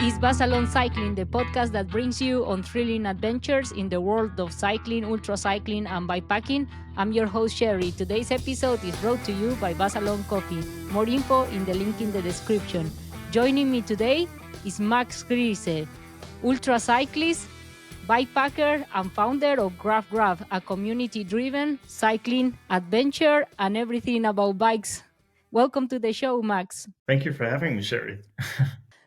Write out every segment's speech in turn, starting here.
is Basalon Cycling, the podcast that brings you on thrilling adventures in the world of cycling, ultracycling, and bikepacking. I'm your host, Sherry. Today's episode is brought to you by Basalon Coffee. More info in the link in the description. Joining me today is Max Riese, ultracyclist, bikepacker, and founder of Gravel, a community-driven cycling adventure and everything about bikes. Welcome to the show, Max. Thank you for having me, Sherry.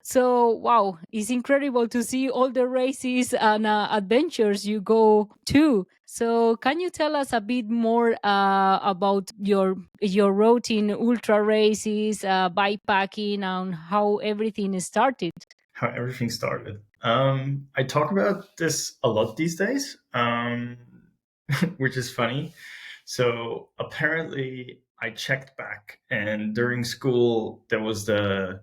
So, wow, it's incredible to see all the races and adventures you go to. So, can you tell us a bit more about your route in ultra races, bikepacking, and how everything started? How everything started. I talk about this a lot these days, which is funny. So apparently, I checked back, and during school there was the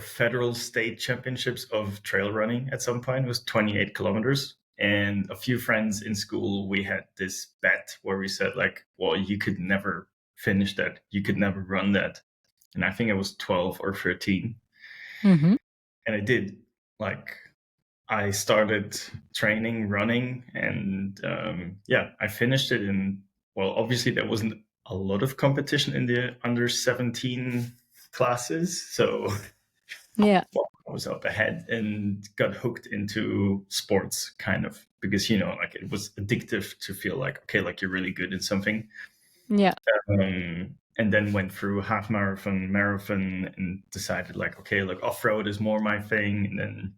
federal state championships of trail running. At some point, it was 28 kilometers. And a few friends in school, we had this bet where we said, like, well, you could never finish that. You could never run that. And I think I was 12 or 13. Mm-hmm. And I did. Like, I started training, running, and I finished it in, well, obviously there wasn't a lot of competition in the under 17 classes. So Yeah. well, I was up ahead and got hooked into sports, kind of, because, like, it was addictive to feel like, okay, like you're really good at something. Yeah. And then went through half marathon, and decided, like, okay, like off-road is more my thing. And then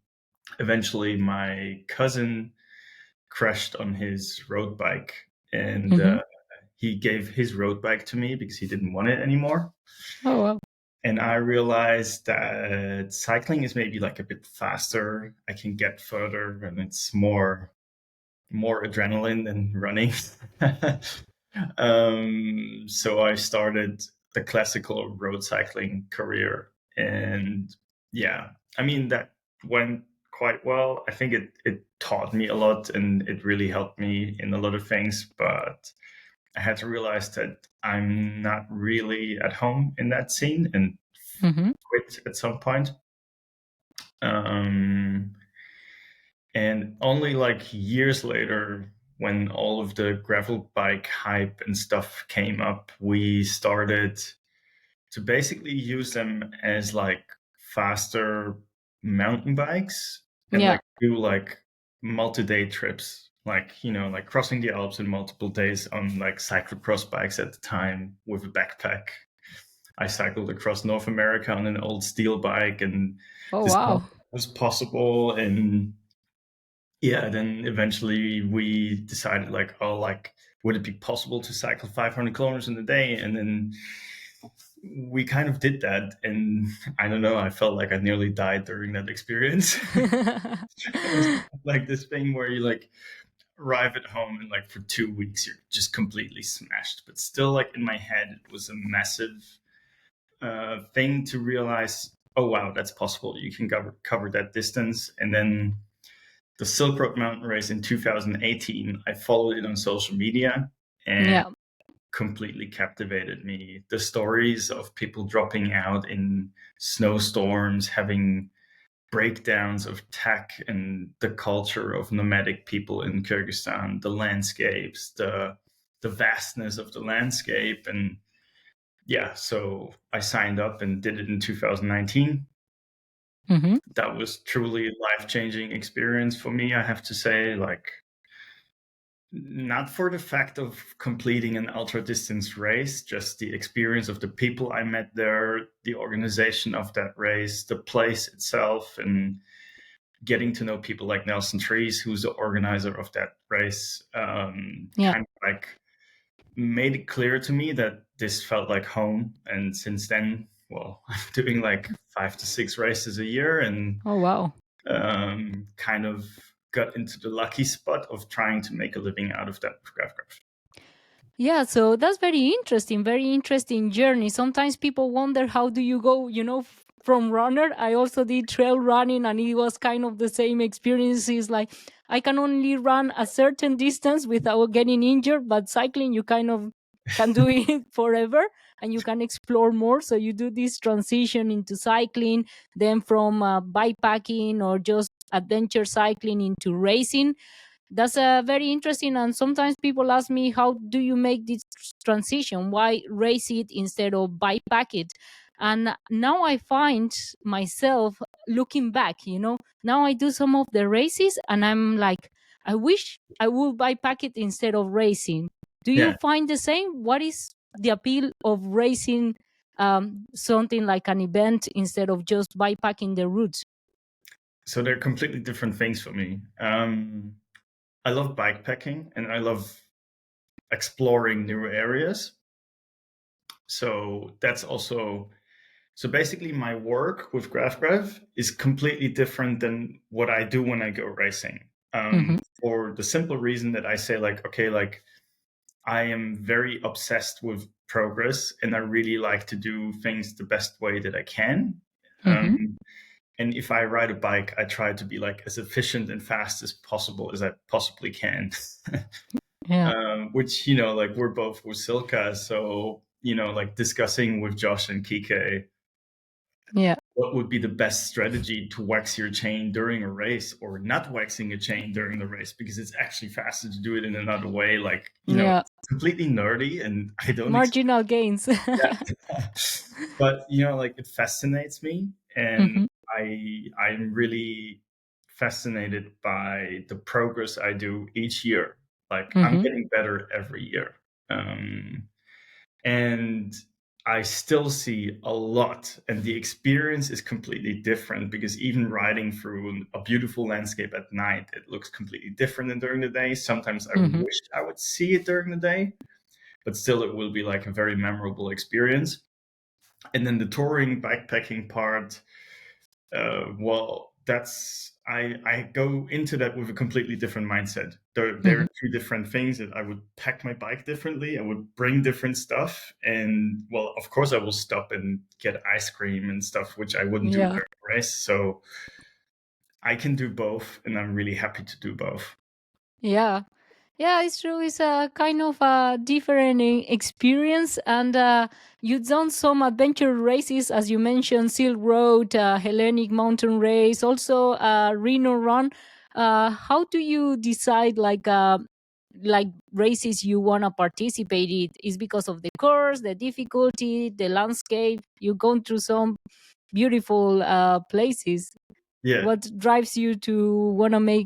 eventually my cousin crashed on his road bike, and he gave his road bike to me because he didn't want it anymore. Oh, wow. And I realized that cycling is maybe like a bit faster. I can get further, and it's more adrenaline than running. So I started the classical road cycling career, and yeah, I mean, that went quite well. I think it taught me a lot, and it really helped me in a lot of things, but I had to realize that I'm not really at home in that scene, and quit at some point. And only like years later, when all of the gravel bike hype and stuff came up, we started to basically use them as like faster mountain bikes, and like do like multi-day trips, like, like crossing the Alps in multiple days on like cyclocross bikes at the time with a backpack. I cycled across North America on an old steel bike, and this was possible. And yeah, then eventually we decided, like, oh, like, would it be possible to cycle 500 kilometers in a day? And then we kind of did that. And I don't know, I felt like I nearly died during that experience. It was like this thing where you like arrive at home and like for 2 weeks you're just completely smashed. But still, like, in my head, it was a massive thing to realize, oh wow, that's possible. You can cover that distance. And then the Silk Road Mountain Race in 2018, I followed it on social media, and completely captivated me. The stories of people dropping out in snowstorms, having breakdowns of tech, and the culture of nomadic people in Kyrgyzstan, the landscapes, the vastness of the landscape. And yeah, so I signed up and did it in 2019. That was truly a life-changing experience for me, I have to say. Like, not for the fact of completing an ultra distance race, just the experience of the people I met there, the organization of that race, the place itself, and getting to know people like Nelson Trees, who's the organizer of that race. Kind of like made it clear to me that this felt like home. And since then, well, I'm doing like 5 to 6 races a year, and kind of got into the lucky spot of trying to make a living out of that gravel. Yeah, so that's very interesting journey. Sometimes people wonder, how do you go, from runner? I also did trail running, and it was kind of the same experiences. Like, I can only run a certain distance without getting injured, but cycling, you kind of can do it forever, and you can explore more. So you do this transition into cycling, then from bikepacking or just adventure cycling into racing. That's very interesting. And sometimes people ask me, how do you make this transition? Why race it instead of bikepack it? And now I find myself looking back, now I do some of the races and I'm like, I wish I would bikepack it instead of racing. Do you Yeah. find the same? What is the appeal of racing something like an event instead of just bikepacking the routes? So they're completely different things for me. I love bikepacking and I love exploring new areas. So that's also so basically my work with GraphGrav is completely different than what I do when I go racing. Mm-hmm. For the simple reason that I say like, okay, like I am very obsessed with progress and I really like to do things the best way that I can. Mm-hmm. And if I ride a bike, I try to be like as efficient and fast as possible as I possibly can. Yeah. Which, like we're both with Silka. So, like discussing with Josh and Kike Yeah. what would be the best strategy to wax your chain during a race or not waxing a chain during the race, because it's actually faster to do it in another way. Like, Yeah. it's completely nerdy and I don't Marginal gains. yeah. But like it fascinates me, and Mm-hmm. I'm really fascinated by the progress I do each year. Like I'm Mm-hmm. getting better every year. And I still see a lot, and the experience is completely different, because even riding through a beautiful landscape at night, it looks completely different than during the day. Sometimes I Mm-hmm. wish I would see it during the day, but still it will be like a very memorable experience. And then the touring bikepacking part, well, that's I go into that with a completely different mindset. There Mm-hmm. are two different things. That I would pack my bike differently. I would bring different stuff, and well, of course, I will stop and get ice cream and stuff, which I wouldn't do during Yeah. the race. So I can do both, and I'm really happy to do both. Yeah. Yeah, it's true. It's a kind of a different experience, and you've done some adventure races, as you mentioned, Silk Road, Hellenic Mountain Race, also Reno Run. How do you decide like races you want to participate in? Is because of the course, the difficulty, the landscape? You've gone through some beautiful places. Yeah. What drives you to want to make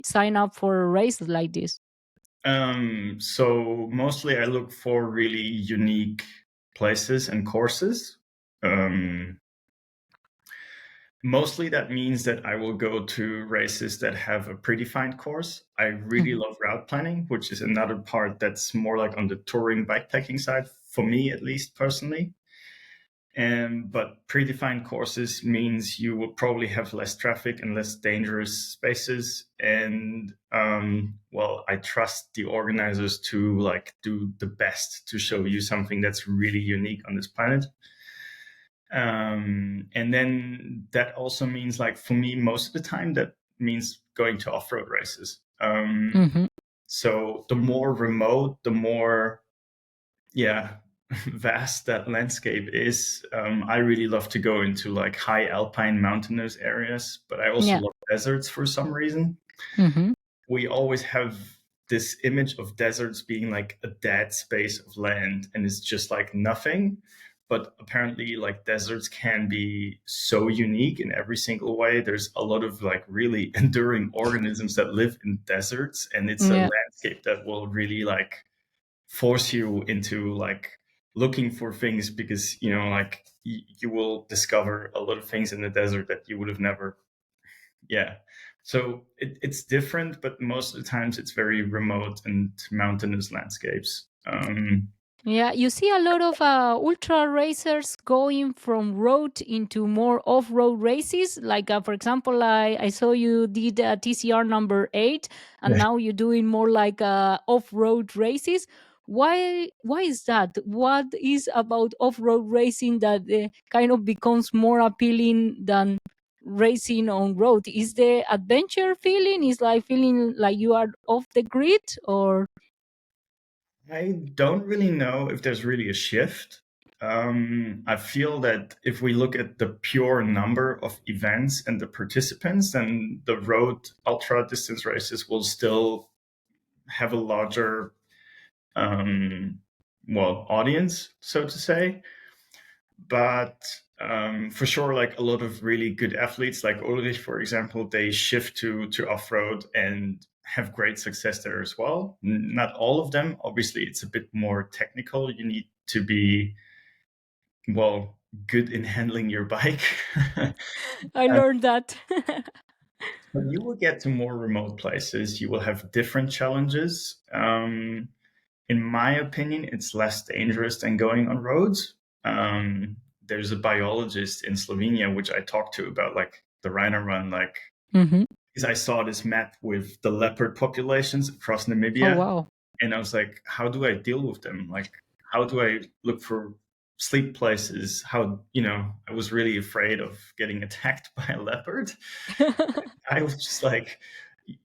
sign up for a race like this? So mostly I look for really unique places and courses. Um, Mostly that means that I will go to races that have a predefined course. I really Mhm. love route planning, which is another part that's more like on the touring bikepacking side, for me at least personally. But predefined courses means you will probably have less traffic and less dangerous spaces. And well, I trust the organizers to like do the best to show you something that's really unique on this planet. And then that also means, like, for me, most of the time, that means going to off-road races. Mhm. So the more remote, the more, yeah, vast that landscape is. I really love to go into like high alpine mountainous areas, but I also Yeah. love deserts for some reason. Mhm. We always have this image of deserts being like a dead space of land and it's just like nothing. But apparently, like, deserts can be so unique in every single way. There's a lot of like really enduring organisms that live in deserts, and it's a Yeah. landscape that will really like force you into like looking for things, because like you will discover a lot of things in the desert that you would have never. Yeah. So it's different, but most of the times it's very remote and mountainous landscapes. Yeah, you see a lot of ultra racers going from road into more off-road races. Like, for example, I saw you did TCR number 8, and Yeah. now you're doing more like off-road races. Why is that? What is about off-road racing that kind of becomes more appealing than racing on road? Is the adventure feeling? Is like feeling like you are off the grid, or? I don't really know if there's really a shift. I feel that if we look at the pure number of events and the participants, then the road ultra distance races will still have a larger, audience, so to say. But for sure, like a lot of really good athletes, like Ulrich, for example, they shift to off road and have great success there as well. Not all of them, obviously, it's a bit more technical. You need to be good in handling your bike. I Uh, learned that. but you will get to more remote places. You will have different challenges. In my opinion, it's less dangerous than going on roads. Um, there's a biologist in Slovenia which I talked to about like the rhino run, like Hmm. because I saw this map with the leopard populations across Oh, Namibia, wow. and I was like, how do I deal with them? Like, how do I look for sleep places? I was really afraid of getting attacked by a leopard. I was just like,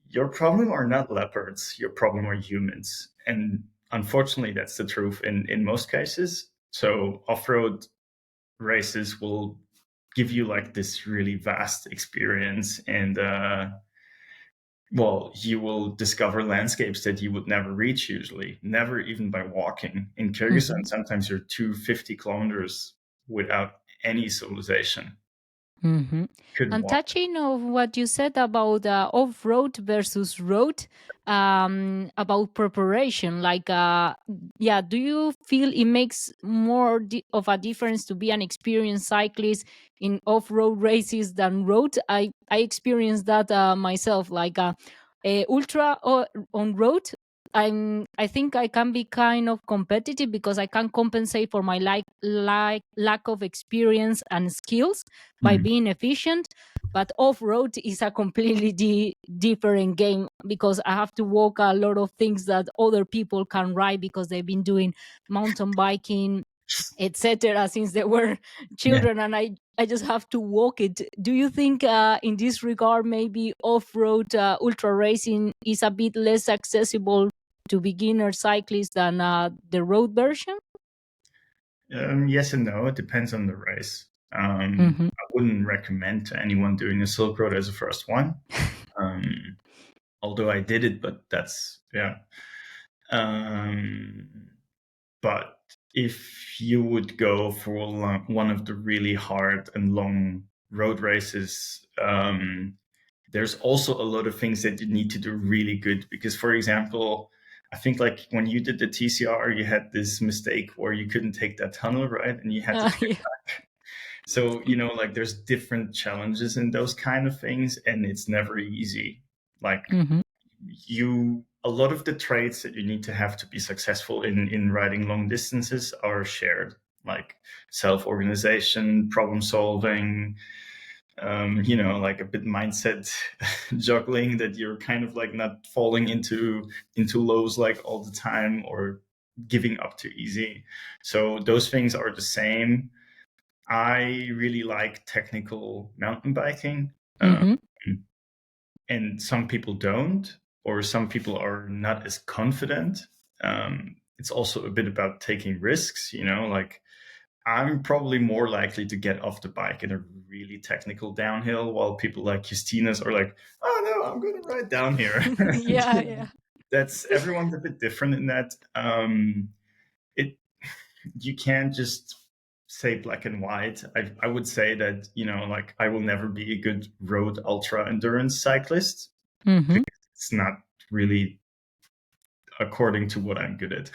your problem are not leopards, your problem are humans. And unfortunately, that's the truth in most cases. So off road races will give you like this really vast experience, and you will discover landscapes that you would never reach usually, never even by walking. In Hmm. Kyrgyzstan, sometimes you're 250 kilometers without any civilization. Hmm. Couldn't And walk. touching on what you said about off-road versus road, about preparation, like, yeah, do you feel it makes more of a difference to be an experienced cyclist in off-road races than road? I experienced that myself, like ultra on road. I think I can be kind of competitive because I can compensate for my lack of experience and skills by Mhm. being efficient. But off road is a completely different game because I have to walk a lot of things that other people can ride because they've been doing mountain biking, etc., since they were Yeah. children, and I just have to walk it. Do you think in this regard maybe off-road ultra racing is a bit less accessible to beginner cyclists than the road version? Yes and no. It depends on the race. Hmm. I wouldn't recommend to anyone doing the Silk Road as a first one. Um, Although I did it, but that's yeah. Um, but if you would go for one of the really hard and long road races, there's also a lot of things that you need to do really good. Because, for example, I think like when you did the TCR, you had this mistake where you couldn't take that tunnel, right? And you had to take Yeah. it back. So, like there's different challenges in those kind of things, and it's never easy. Like Hmm. a lot of the traits that you need to have to be successful in riding long distances are shared, like self-organization, problem solving, like a bit mindset juggling, that you're kind of like not falling into lows like all the time or giving up too easy. So those things are the same. I really like technical mountain biking. Um, Hmm. and some people don't, or some people are not as confident. It's also a bit about taking risks, like I'm probably more likely to get off the bike in a really technical downhill, while people like Justina's are like, oh no, I'm going to ride down here. Yeah, yeah. That's everyone's a bit different in that. It You can't just say black and white. I would say that, like I will never be a good road ultra endurance cyclist Hmm. because it's not really according to what I'm good at.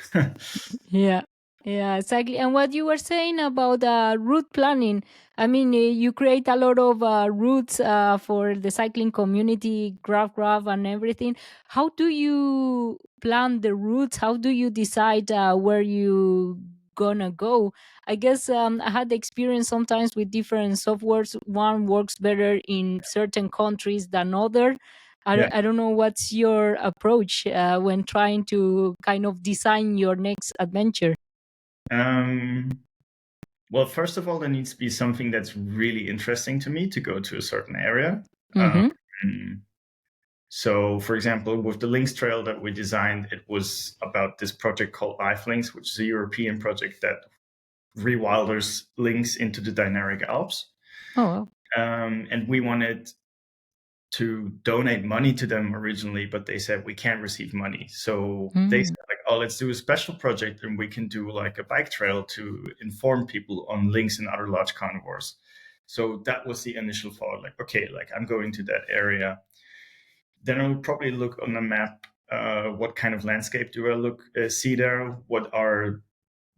Yeah, yeah, exactly. And what you were saying about route planning, I mean, you create a lot of routes for the cycling community, graph, and everything. How do you plan the routes? How do you decide where you gonna go? I guess I had the experience sometimes with different softwares. One works better in certain countries than other. Yeah. I don't know what's your approach when trying to kind of design your next adventure. Um, well, first of all, there needs to be something that's really interesting to me to go to a certain area. Mm-hmm. Um, So, for example, with the Links Trail that we designed, it was about this project called LifelLinks, which is a European project that rewilders links into the Dinaric Alps. Oh, wow. And we wanted to donate money to them originally, but they said we can't receive money. So they Mm. said like, oh, let's do a special project and we can do like a bike trail to inform people on lynx and other large carnivores. So that was the initial thought, like, okay, like I'm going to that area. Then I would probably look on the map, what kind of landscape do I see there? What are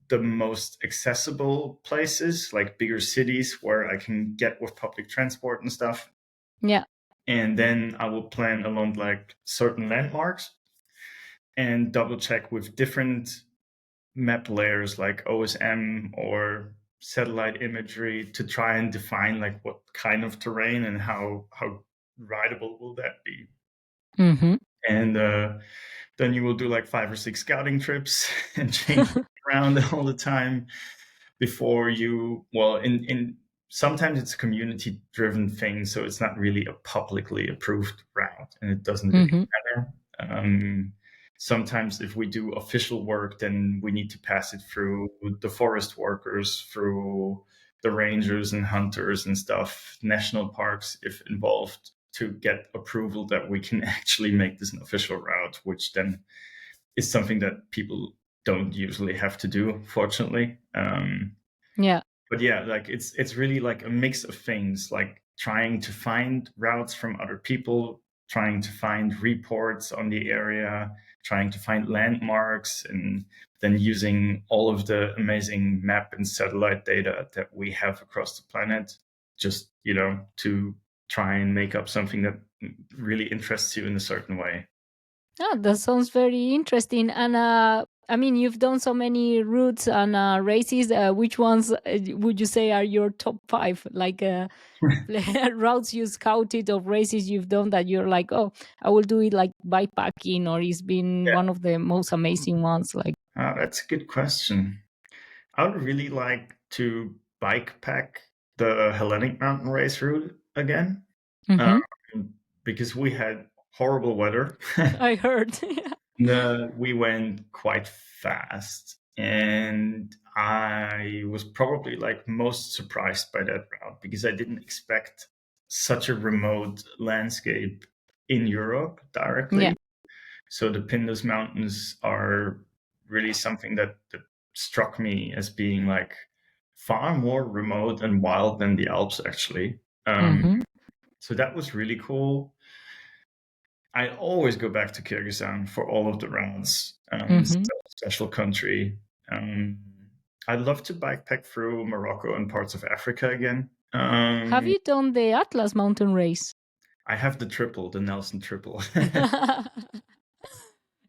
the most accessible places, like bigger cities where I can get with public transport and stuff? Yeah. And then I will plan along like certain landmarks and double check with different map layers like OSM or satellite imagery to try and define like what kind of terrain and how rideable will that be. Mm-hmm. And then you will do like 5 or 6 scouting trips and change around all the time before you, well, in sometimes it's a community driven thing, so it's not really a publicly approved route and it doesn't really Mm-hmm. matter. Sometimes if we do official work, then we need to pass it through the forest workers, through the rangers and hunters and stuff, national parks if involved, to get approval that we can actually make this an official route, which then is something that people don't usually have to do, fortunately. Yeah. But yeah, like it's really like a mix of things, like trying to find routes from other people, trying to find reports on the area, trying to find landmarks, and then using all of the amazing map and satellite data that we have across the planet, just, to try and make up something that really interests you in a certain way. Oh, that sounds very interesting. And I mean, you've done so many routes and races. Which ones would you say are your top five? Like routes you scouted of races you've done that you're like, oh, I will do it like bikepacking, or it's been one of the most amazing ones. Like, That's a good question. I would really like to bike pack the Hellenic Mountain Race route again, um, hmm because we had horrible weather. I heard. We went quite fast, and I was probably like most surprised by that route because I didn't expect such a remote landscape in Europe Yeah. directly. So the Pindus Mountains are really something that struck me as being like far more remote and wild than the Alps, actually. hmm So that was really cool. I always go back to Kyrgyzstan for all of the rounds. It's hmm a special country. Um, I'd love to bikepack through Morocco and parts of Africa again. Have you done the Atlas Mountain Race? I have the triple, the Nelson triple.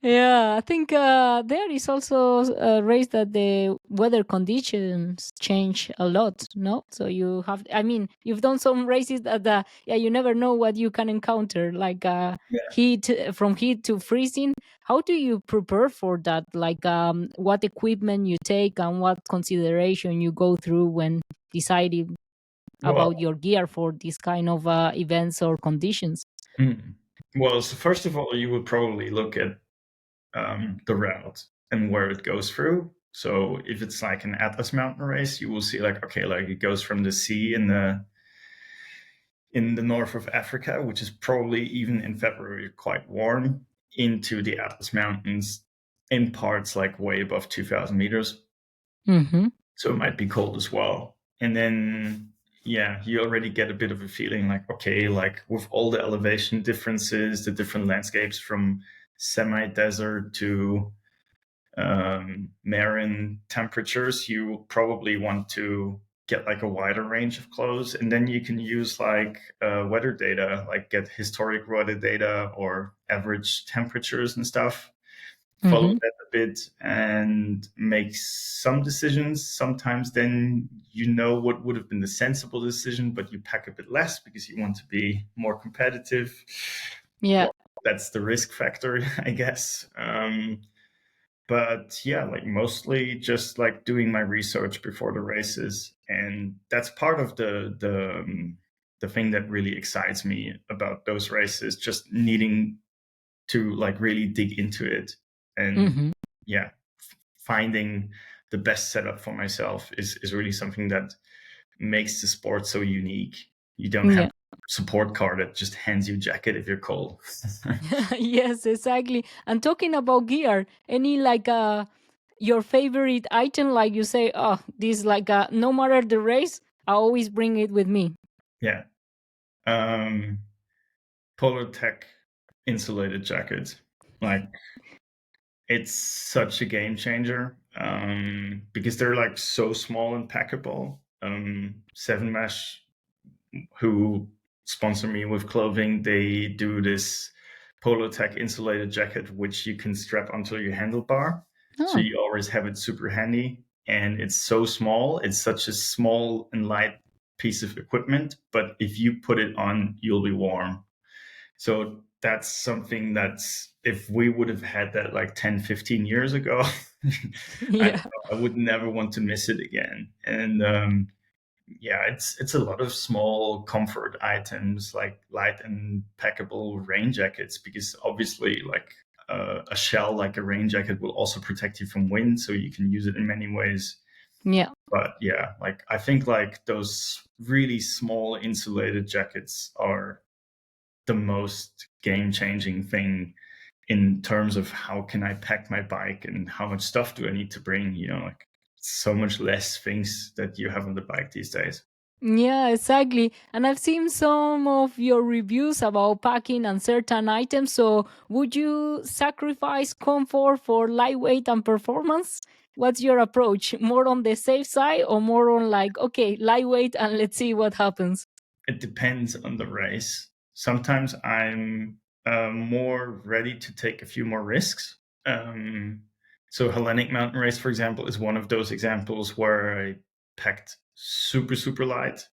Yeah, I think there is also a race that the weather conditions change a lot. No, so you have. I mean, you've done some races that, yeah, you never know what you can encounter, like Yeah. heat from heat to freezing. How do you prepare for that? Like, what equipment you take and what consideration you go through when deciding Well, about your gear for these kind of events or conditions? mm. Well, so first of all, you would probably look at the route and where it goes through. So if it's like an Atlas Mountain Race, you will see like, okay, like it goes from the sea in the north of Africa, which is probably even in February quite warm, into the Atlas Mountains in parts like way above 2,000 meters. Mm-hmm. So it might be cold as well. And then, yeah, you already get a bit of a feeling like, okay, like with all the elevation differences, the different landscapes from semi desert to marine temperatures, you probably want to get like a wider range of clothes, and then you can use like weather data, like get historic weather data or average temperatures and stuff. Follow Mm-hmm. that a bit and make some decisions. Sometimes then you know what would have been the sensible decision, but you pack a bit less because you want to be more competitive. Yeah. Well, that's the risk factor, I guess. But yeah, like mostly just like doing my research before the races, and that's part of the thing that really excites me about those races, just needing to like really dig into it and yeah, finding the best setup for myself is really something that makes the sport so unique. You don't have Yeah. a support car that just hands you a jacket if you're cold. Yes, exactly. And talking about gear, any like your favorite item, like you say, oh, this like no matter the race, I always bring it with me. Yeah. Um, Polar Tech insulated jacket. Like it's such a game changer because they're like so small and packable. Seven Mesh, who sponsor me with clothing, they do this Polotech insulated jacket, which you can strap onto your handlebar. So Oh, you always have it super handy. And it's so small. It's such a small and light piece of equipment. But if you put it on, you'll be warm. So that's something that's, if we would have had that like 10, 15 years ago, I don't yeah. know, I would never want to miss it again. And yeah, it's a lot of small comfort items like light and packable rain jackets, because obviously like a shell like a rain jacket will also protect you from wind, so you can use it in many ways. Yeah. But yeah, like I think like those really small insulated jackets are the most game-changing thing in terms of how can I pack my bike and how much stuff do I need to bring, like so much less things that you have on the bike these days. Yeah, exactly. And I've seen some of your reviews about packing and certain items. So, would you sacrifice comfort for lightweight and performance? What's your approach? More on the safe side or more on like, okay, lightweight and let's see what happens? It depends on the race. Sometimes I'm more ready to take a few more risks. So Hellenic Mountain Race, for example, is one of those examples where I packed super, super light.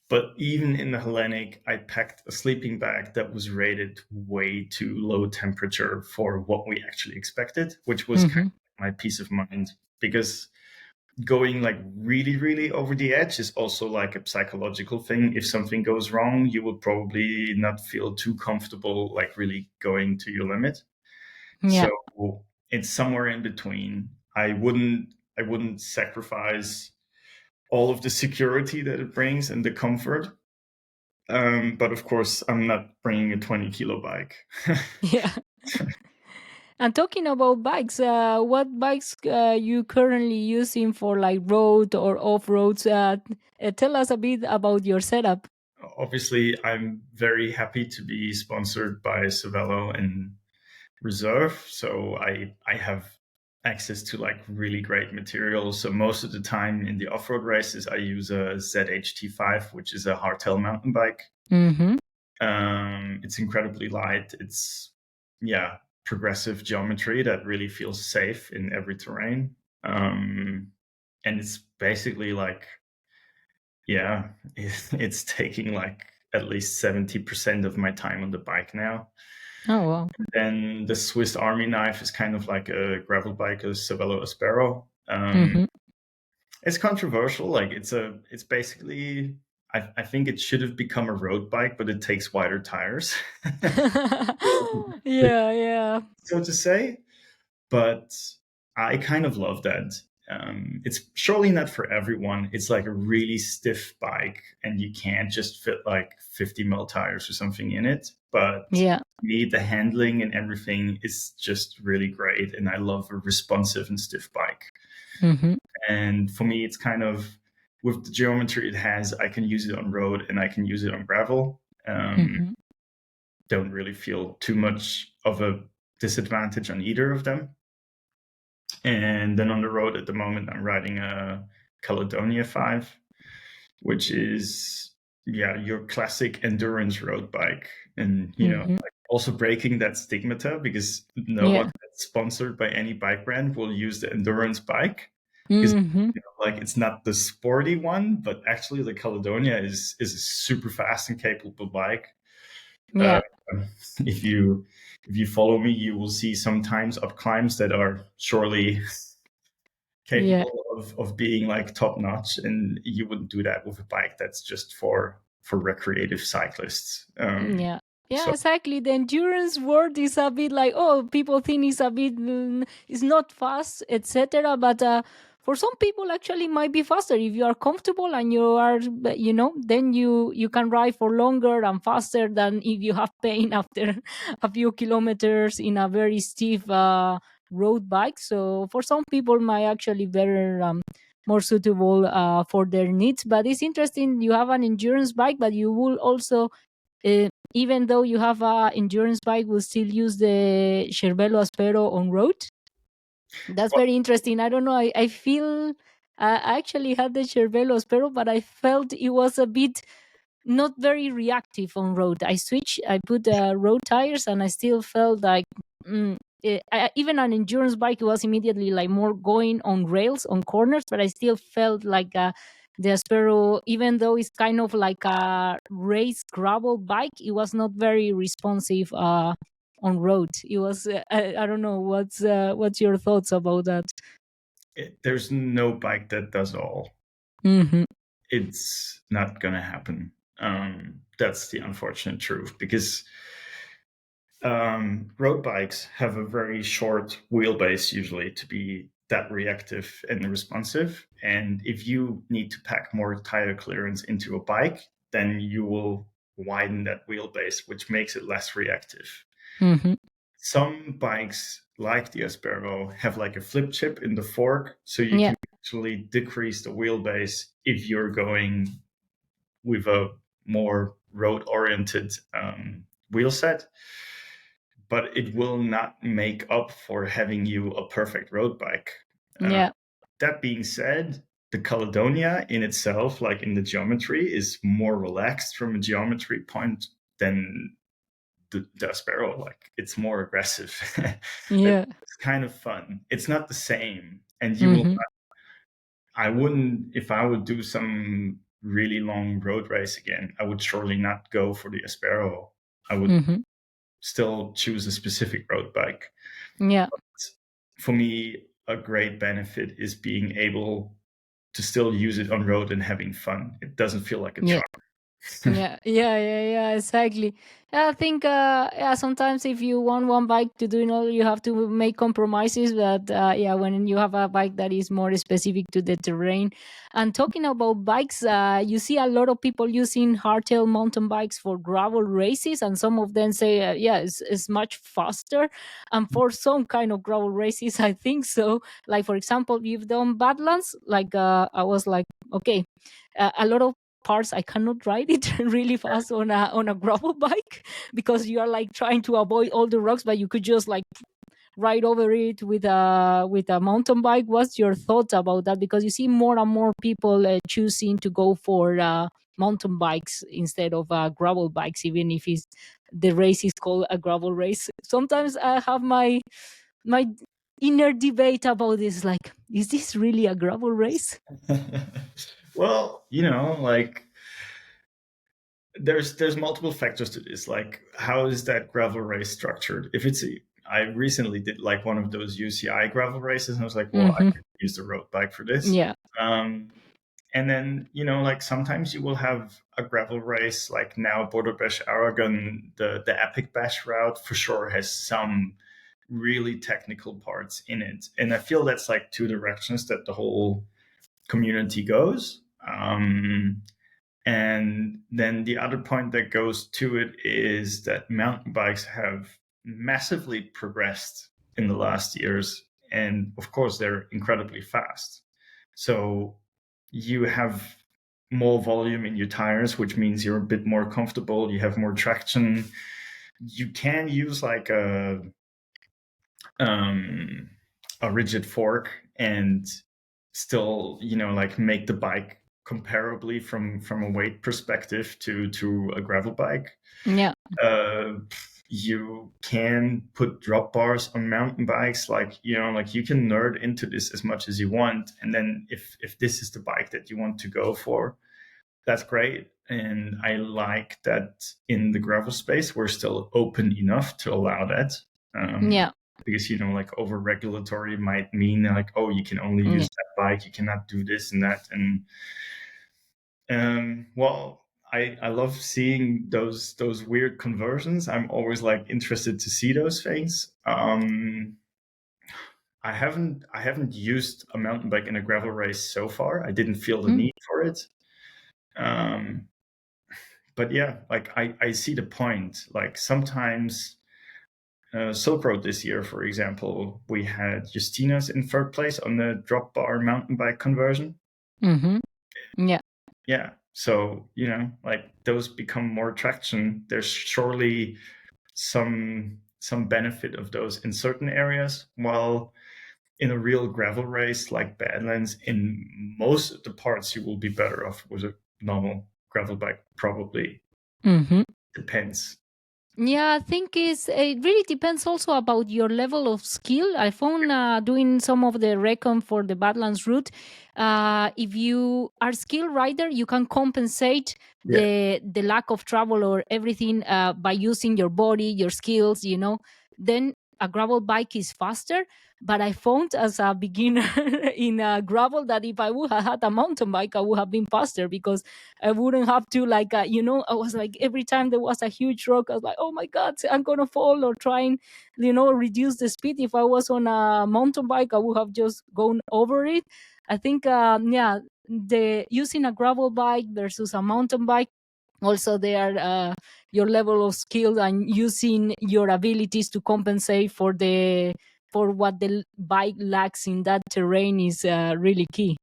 But even in the Hellenic, I packed a sleeping bag that was rated way too low temperature for what we actually expected, which was kind Hmm. of my peace of mind, because going like really, really over the edge is also like a psychological thing. If something goes wrong, you will probably not feel too comfortable, like really going to your limit. So Yeah. it's somewhere in between. I wouldn't sacrifice all of the security that it brings and the comfort. But of course, I'm not bringing a 20-kilo bike. Yeah. And talking about bikes, what bikes you currently using for like road or off roads? Tell us a bit about your setup. Obviously, I'm very happy to be sponsored by Cervelo and Reserve, so I have access to like really great materials. So most of the time in the off-road races, I use a ZHT5, which is a hardtail mountain bike. Mm-hmm. It's incredibly light. It's yeah, progressive geometry that really feels safe in every terrain. And it's basically like yeah, it's taking like at least 70% of my time on the bike now. Oh wow. Then the Swiss Army knife is kind of like a gravel bike, a Cervelo Aspero. Mm-hmm. It's controversial. Like it's basically, I think it should have become a road bike, but it takes wider tires, Yeah, yeah. so to say. But I kind of love that. It's surely not for everyone. It's like a really stiff bike, and you can't just fit like 50 mil tires or something in it. But Yeah. me, the handling and everything is just really great, and I love a responsive and stiff bike. Mm-hmm. And for me, it's kind of with the geometry it has, I can use it on road and I can use it on gravel. Mm-hmm. Don't really feel too much of a disadvantage on either of them. And then on the road at the moment, I'm riding a Caledonia 5, which is, yeah, your classic endurance road bike. And, Mm-hmm. like also breaking that stigmata, because no one Yeah. that's sponsored by any bike brand will use the endurance bike. Because, Mm-hmm. like, it's not the sporty one, but actually the Caledonia is a super fast and capable bike. Uh, Yeah. if you follow me, you will see sometimes up climbs that are surely Yeah. capable of being like top notch, and you wouldn't do that with a bike that's just for Mm. recreative cyclists. Yeah. Yeah, So exactly. The endurance word is a bit like, oh, people think it's a bit, it's not fast, etc. But for some people, actually, might be faster if you are comfortable and you are, then you can ride for longer and faster than if you have pain after a few kilometers in a very stiff road bike. So for some people, might actually better. More suitable for their needs, but it's interesting. You have an endurance bike, but you will also even though you have a endurance bike, will still use the Cervelo Aspero on road. That's well, very interesting. I don't know. I feel I actually had the Cervelo Aspero, but I felt it was a bit not very reactive on road. I switched, I put road tires, and I still felt like even an endurance bike was immediately like more going on rails on corners, but I still felt like the Aspero, even though it's kind of like a race gravel bike, it was not very responsive on road. It was I don't know what's your thoughts about that. there's no bike that does all. Hmm. It's not going to happen. That's the unfortunate truth, because road bikes have a very short wheelbase usually to be that reactive and responsive. And if you need to pack more tire clearance into a bike, then you will widen that wheelbase, which makes it less reactive. Hmm. Some bikes, like the Aspero, have like a flip chip in the fork, so you Yeah. can actually decrease the wheelbase if you're going with a more road-oriented wheel set. But it will not make up for having you a perfect road bike. Yeah. That being said, the Caledonia in itself, like in the geometry, is more relaxed from a geometry point than the Aspero. Like, it's more aggressive. Yeah. It's kind of fun. It's not the same, and you will. Hmm. I wouldn't, if I would do some really long road race again, I would surely not go for the Aspero. I would Hmm. still choose a specific road bike. Yeah. For me, a great benefit is being able to still use it on road and having fun. It doesn't feel like a Yeah. job. Yeah, exactly. I think, yeah, sometimes if you want one bike to do, you have to make compromises. But yeah, when you have a bike that is more specific to the terrain. And talking about bikes, you see a lot of people using hardtail mountain bikes for gravel races, and some of them say, yeah, it's much faster. And for some kind of gravel races, I think so. Like for example, you've done Badlands. Like I was like, okay, a lot of parts I cannot ride it really fast on a gravel bike because you are like trying to avoid all the rocks, but you could just like ride over it with a mountain bike. What's your thoughts about that? Because you see more and more people choosing to go for mountain bikes instead of gravel bikes, even if it's the race is called a gravel race. Sometimes I have my inner debate about this, like, is this really a gravel race? Well, like, there's multiple factors to this. Like, how is that gravel race structured? I recently did like one of those UCI gravel races, and I was like, well, I Hmm. could use the road bike for this. Yeah. Um, and then, like, sometimes you will have a gravel race, like now Border Bash Aragon, the Epic Bash route for sure has some really technical parts in it. And I feel that's like two directions that the whole community goes. And then the other point that goes to it is that mountain bikes have massively progressed in the last years. And of course, they're incredibly fast. So you have more volume in your tires, which means you're a bit more comfortable. You have more traction. You can use like a rigid fork and still, like, make the bike comparably from a weight perspective to a gravel bike. Yeah. uh, you can put drop bars on mountain bikes, like, like, you can nerd into this as much as you want, and then if this is the bike that you want to go for, that's great. And I like that in the gravel space we're still open enough to allow that. Yeah. Because, like, over regulatory might mean like, oh, you can only Yeah. use that bike, you cannot do this and that. And well, I love seeing those weird conversions. I'm always like interested to see those things. I haven't used a mountain bike in a gravel race so far. I didn't feel the Mm. need for it. Um, but yeah, like I see the point. Like sometimes Silk Road this year, for example, we had Justina's in third place on the drop bar mountain bike conversion. Mm-hmm. Yeah. Yeah. So, like those become more traction. There's surely some benefit of those in certain areas, while in a real gravel race like Badlands, in most of the parts you will be better off with a normal gravel bike. Probably Mm-hmm. depends. Yeah, I think it really depends also about your level of skill. I found doing some of the recon for the Badlands route. If you are skilled rider, you can compensate Yeah. the lack of travel or everything by using your body, your skills. Then a gravel bike is faster. But I found as a beginner in gravel that if I would have had a mountain bike, I would have been faster because I wouldn't have to I was like every time there was a huge rock, I was like, oh my god, I'm gonna fall or trying, reduce the speed. If I was on a mountain bike, I would have just gone over it. I think, yeah, the using a gravel bike versus a mountain bike. Also, there your level of skill and using your abilities to compensate for what the bike lacks in that terrain is really key.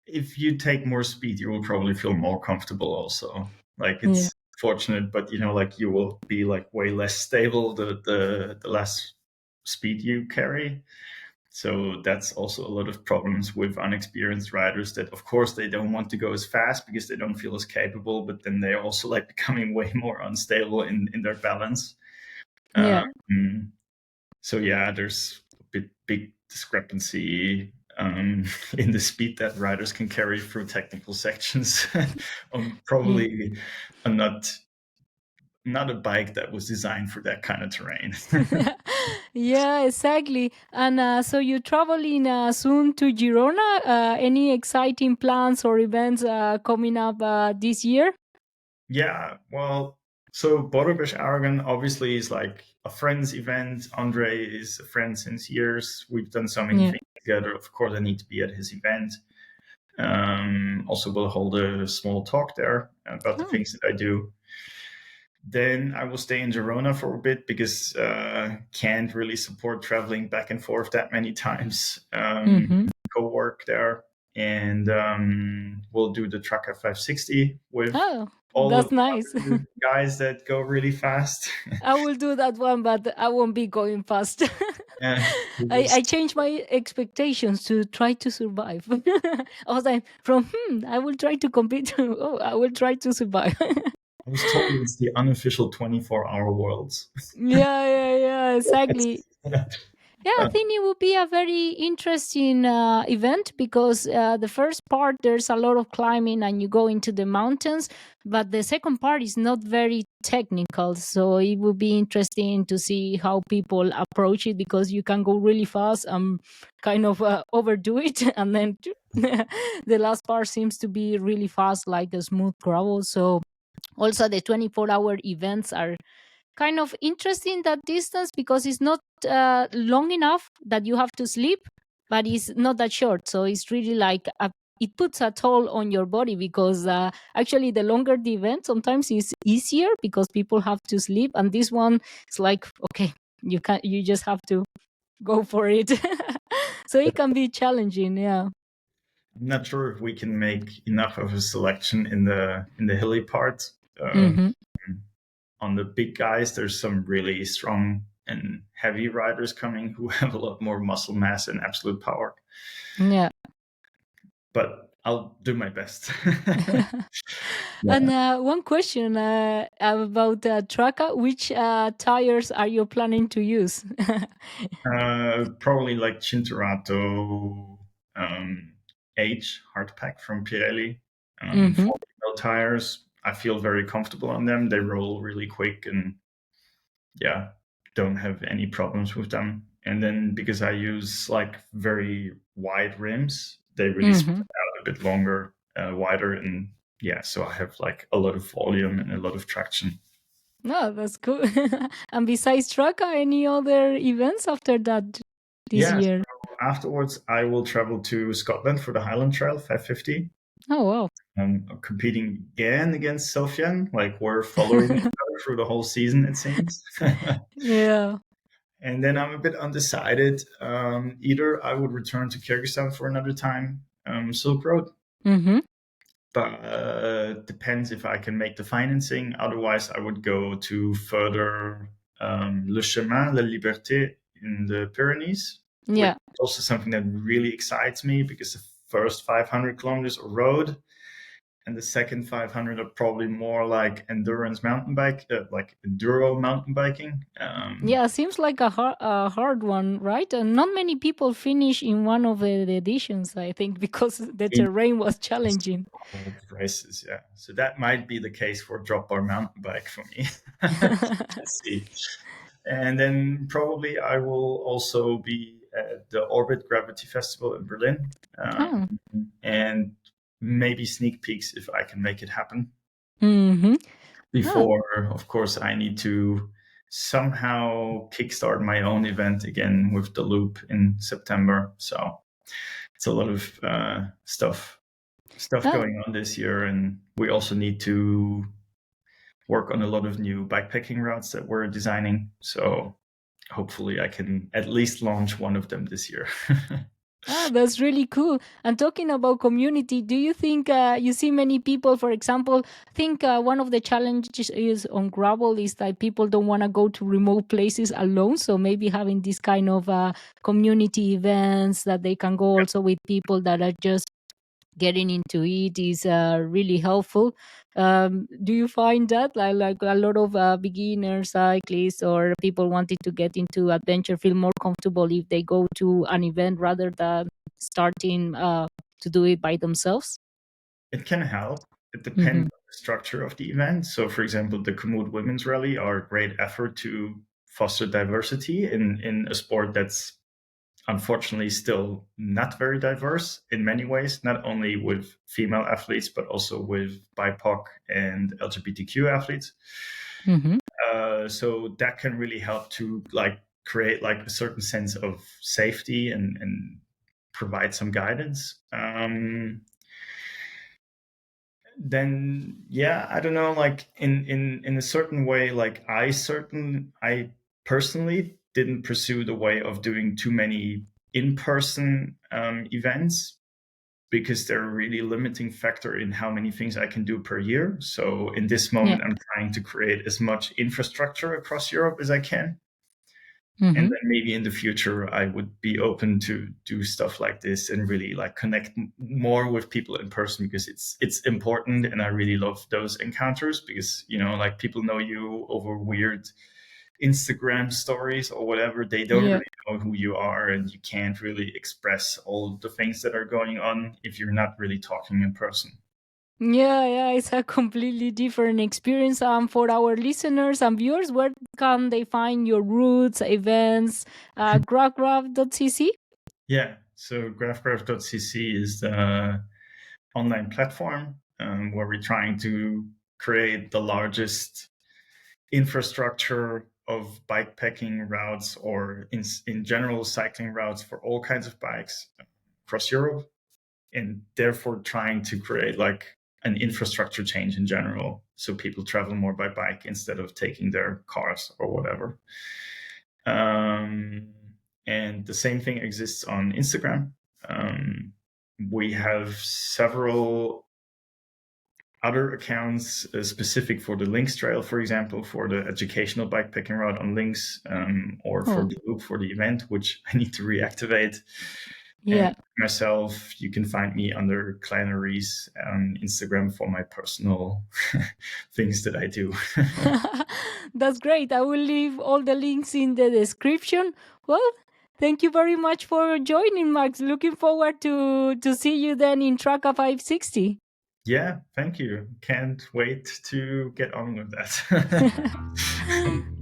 If you take more speed, you will probably feel more comfortable also. Like Yeah. it's fortunate, but like you will be like way less stable the less speed you carry. So that's also a lot of problems with unexperienced riders, that of course they don't want to go as fast because they don't feel as capable, but then they're also like becoming way more unstable in their balance. Yeah. Um, so yeah, there's a big discrepancy in the speed that riders can carry through technical sections on Yeah. probably a not a bike that was designed for that kind of terrain. Yeah, exactly. And so you're traveling soon to Girona. Any exciting plans or events coming up this year? Yeah, well, so Bordobesh Aragon obviously is like a friend's event. Andre is a friend since years. We've done so many Yeah. things together. Of course, I need to be at his event. Also, we'll hold a small talk there about the Oh. things that I do. Then I will stay in Girona for a bit because can't really support traveling back and forth that many times. Mm-hmm. Go work there, and we'll do the Traka 560 with Oh, all of that's nice. the other guys that go really fast. I will do that one, but I won't be going fast. Yeah, I changed my expectations to try to survive. I was like, from I will try to compete to I will try to survive. I was told it's the unofficial 24-hour worlds. Yeah, yeah, yeah, exactly. Yeah, I think it would be a very interesting event because the first part there's a lot of climbing and you go into the mountains, but the second part is not very technical. So it would be interesting to see how people approach it because you can go really fast and kind of overdo it, and then the last part seems to be really fast, like a smooth gravel. So also the 24-hour events are kind of interesting that distance because it's not long enough that you have to sleep, but it's not that short. So it's really like it puts a toll on your body because actually the longer the event sometimes is easier because people have to sleep, and this one is like okay, you just have to go for it. So it can be challenging. Yeah. I'm not sure if we can make enough of a selection in the hilly part. Hmm. On the big guys, there's some really strong and heavy riders coming who have a lot more muscle mass and absolute power. Yeah. But I'll do my best. And Yeah. one question about Traka. Which tires are you planning to use? Probably like Cinturato H hardpack from Pirelli. Hmm. 40 mil tires. I feel very comfortable on them. They roll really quick, and yeah, don't have any problems with them. And then because I use like very wide rims, they really spread Hmm. out a bit longer, wider, and yeah, so I have like a lot of volume and a lot of traction. No, that's cool. And besides Traka, any other events after that this Yeah, year? so afterwards I will travel to Scotland for the Highland Trail 550. Oh, wow. I'm competing again against Sofian. Like we're following each other through the whole season, it seems. Yeah. And then I'm a bit undecided. Either I would return to Kyrgyzstan for another time, Silk Road, Mm-hmm. but depends if I can make the financing. Otherwise, I would go to further Le Chemin, La Liberté in the Pyrenees, which Yeah. is also something that really excites me because the first 500 kilometers are road, and the second 500 are probably more like endurance mountain bike, like enduro mountain biking. Yeah, seems like a hard one, right? And not many people finish in one of the editions, I think, because the In terrain was challenging. races, yeah. So that might be the case for drop bar mountain bike for me. Let's see. And then probably I will also be at the Orbit Gravity Festival in Berlin, Oh. and maybe sneak peeks if I can make it happen. Mm-hmm. Oh. Before, of course, I need to somehow kickstart my own event again with the Loop in September. So it's a lot of stuff Oh. going on this year, and we also need to work on a lot of new bikepacking routes that we're designing. So hopefully I can at least launch one of them this year. Ah, that's really cool. And talking about community, do you think you see many people, for example, think one of the challenges is on gravel is that people don't want to go to remote places alone. So maybe having this kind of community events that they can go also with people that are just getting into it is really helpful. Do you find that like a lot of beginner cyclists or people wanting to get into adventure feel more comfortable if they go to an event rather than starting to do it by themselves? It can help. It depends Hmm. on the structure of the event. So, for example, the Komoot Women's Rally are a great effort to foster diversity in a sport that's unfortunately still not very diverse in many ways, not only with female athletes, but also with BIPOC and LGBTQ athletes. Hmm. So that can really help to like create like a certain sense of safety and provide some guidance. Then yeah, I don't know, like in a certain way, like I personally didn't pursue the way of doing too many in-person events because they're a really limiting factor in how many things I can do per year. So in this Yeah. moment I'm trying to create as much infrastructure across Europe as I can. And Hmm. then maybe in the future I would be open to do stuff like this and really like connect more with people in person because it's important, and I really love those encounters because like people know you over weird Instagram stories or whatever. They don't Yeah. really know who you are, and you can't really express all the things that are going on if you're not really talking in person. Yeah, yeah, it's a completely different experience. For our listeners and viewers, where can they find your routes, events, grapgraph.cc? Yeah, so graphgraph.cc is the online platform where we're trying to create the largest infrastructure of bikepacking routes or in general cycling routes for all kinds of bikes across Europe, and therefore trying to create like an infrastructure change in general so people travel more by bike instead of taking their cars or whatever. Um, and the same thing exists on Instagram. Um, we have several other accounts specific for the Links Trail, for example, for the educational bikepacking route on Links, or for Oh, the Loop for the event, which I need to reactivate. And yeah. myself, you can find me under Kleiner Riese on Instagram for my personal things that I do. That's great. I will leave all the links in the description. Well, thank you very much for joining, Max. Looking forward to see you then in Traka 560. Yeah, thank you. Can't wait to get on with that.